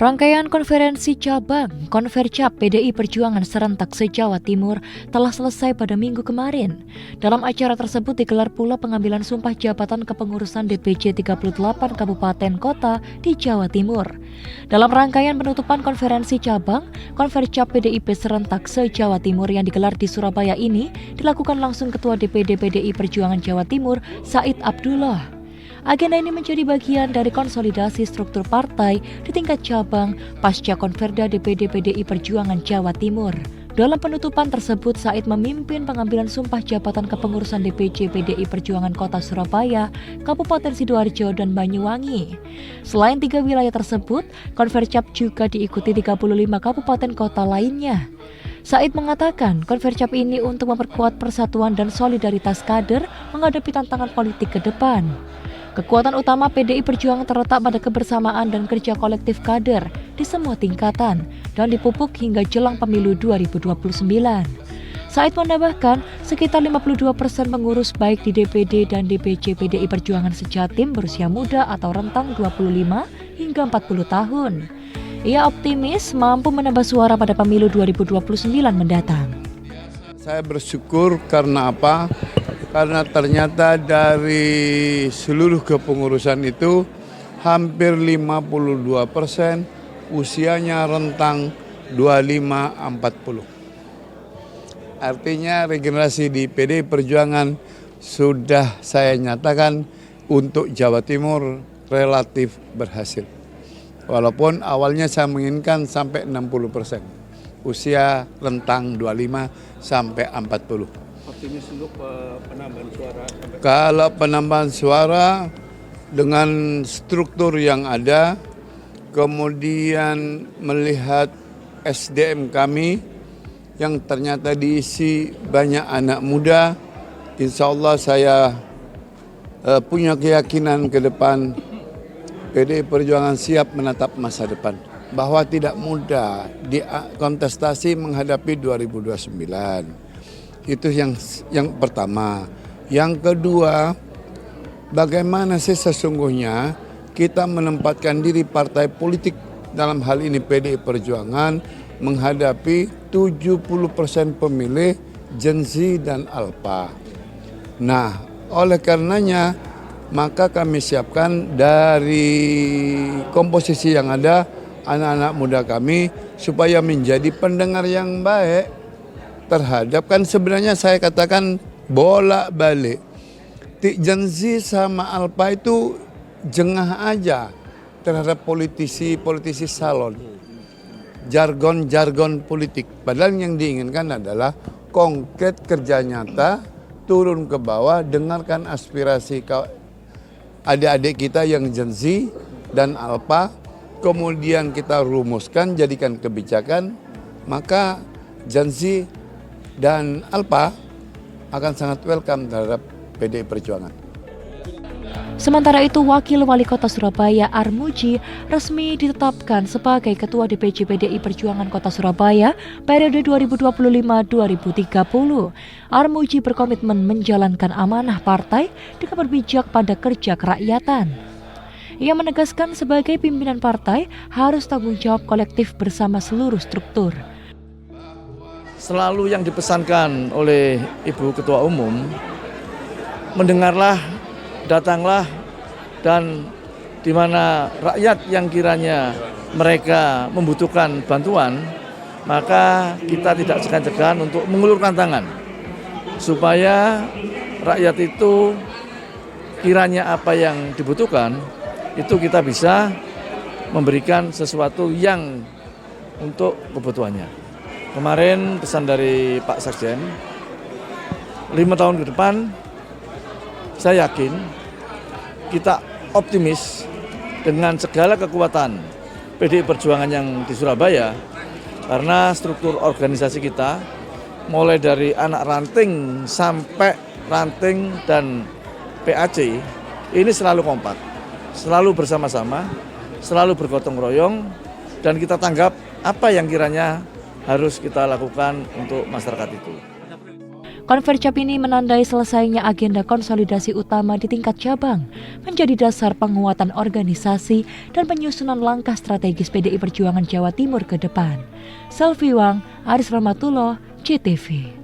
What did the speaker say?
Rangkaian konferensi cabang Konvercap PDI Perjuangan serentak se-Jawa Timur telah selesai pada Minggu kemarin. Dalam acara tersebut digelar pula pengambilan sumpah jabatan kepengurusan DPC 38 Kabupaten Kota di Jawa Timur. Dalam rangkaian penutupan konferensi cabang Konvercap PDIP serentak se-Jawa Timur yang digelar di Surabaya ini dilakukan langsung Ketua DPD PDI Perjuangan Jawa Timur Said Abdullah. Agenda ini menjadi bagian dari konsolidasi struktur partai di tingkat cabang pasca Konverda DPD PDI Perjuangan Jawa Timur. Dalam penutupan tersebut, Said memimpin pengambilan sumpah jabatan kepengurusan DPC PDI Perjuangan Kota Surabaya, Kabupaten Sidoarjo, dan Banyuwangi. Selain 3 wilayah tersebut, Konvercap juga diikuti 35 kabupaten kota lainnya. Said mengatakan Konvercap ini untuk memperkuat persatuan dan solidaritas kader menghadapi tantangan politik ke depan. Kekuatan utama PDI Perjuangan terletak pada kebersamaan dan kerja kolektif kader di semua tingkatan dan dipupuk hingga jelang pemilu 2029. Said menambahkan, sekitar 52% pengurus baik di DPD dan DPC PDI Perjuangan sejatim berusia muda atau rentang 25 hingga 40 tahun. Ia optimis mampu menambah suara pada pemilu 2029 mendatang. Saya bersyukur karena apa? Karena ternyata dari seluruh kepengurusan itu hampir 52% usianya rentang 25-40. Artinya regenerasi di PDI Perjuangan sudah saya nyatakan untuk Jawa Timur relatif berhasil. Walaupun awalnya saya menginginkan sampai 60%. Usia rentang 25 sampai 40. Optimis untuk penambahan suara? Kalau penambahan suara dengan struktur yang ada, kemudian melihat SDM kami yang ternyata diisi banyak anak muda, insya Allah saya punya keyakinan ke depan PDI Perjuangan siap menatap masa depan. Bahwa tidak mudah di kontestasi menghadapi 2029. Itu yang pertama. Yang kedua, bagaimana sih sesungguhnya kita menempatkan diri partai politik dalam hal ini PDI Perjuangan menghadapi 70% pemilih Gen Z dan Alpha. Nah, oleh karenanya maka kami siapkan dari komposisi yang ada anak-anak muda kami supaya menjadi pendengar yang baik terhadap, kan sebenarnya saya katakan bolak-balik. Gen Z sama Alpha itu jengah aja terhadap politisi salon. Jargon-jargon politik. Padahal yang diinginkan adalah konkret kerja nyata, turun ke bawah, dengarkan aspirasi adik-adik kita yang Gen Z dan Alpha, kemudian kita rumuskan, jadikan kebijakan, maka Gen Z dan Alpha akan sangat welcome terhadap PDI Perjuangan. Sementara itu, Wakil Wali Kota Surabaya Armuji resmi ditetapkan sebagai Ketua DPC PDI Perjuangan Kota Surabaya periode 2025-2030. Armuji berkomitmen menjalankan amanah partai dengan berpijak pada kerja kerakyatan. Ia menegaskan sebagai pimpinan partai harus tanggung jawab kolektif bersama seluruh struktur. Selalu yang dipesankan oleh Ibu Ketua Umum, mendengarlah, datanglah, dan di mana rakyat yang kiranya mereka membutuhkan bantuan, maka kita tidak segan-segan untuk mengulurkan tangan supaya rakyat itu kiranya apa yang dibutuhkan itu kita bisa memberikan sesuatu yang untuk kebutuhannya. Kemarin pesan dari Pak Sekjen, 5 tahun ke depan saya yakin kita optimis dengan segala kekuatan PDI Perjuangan yang di Surabaya, karena struktur organisasi kita mulai dari anak ranting sampai ranting dan PAC ini selalu kompak, selalu bersama-sama, selalu bergotong royong, dan kita tanggap apa yang kiranya harus kita lakukan untuk masyarakat itu. Konfercap ini menandai selesainya agenda konsolidasi utama di tingkat cabang, menjadi dasar penguatan organisasi dan penyusunan langkah strategis PDI Perjuangan Jawa Timur ke depan. Selvi Wang, Aris Rahmatullah, JTV.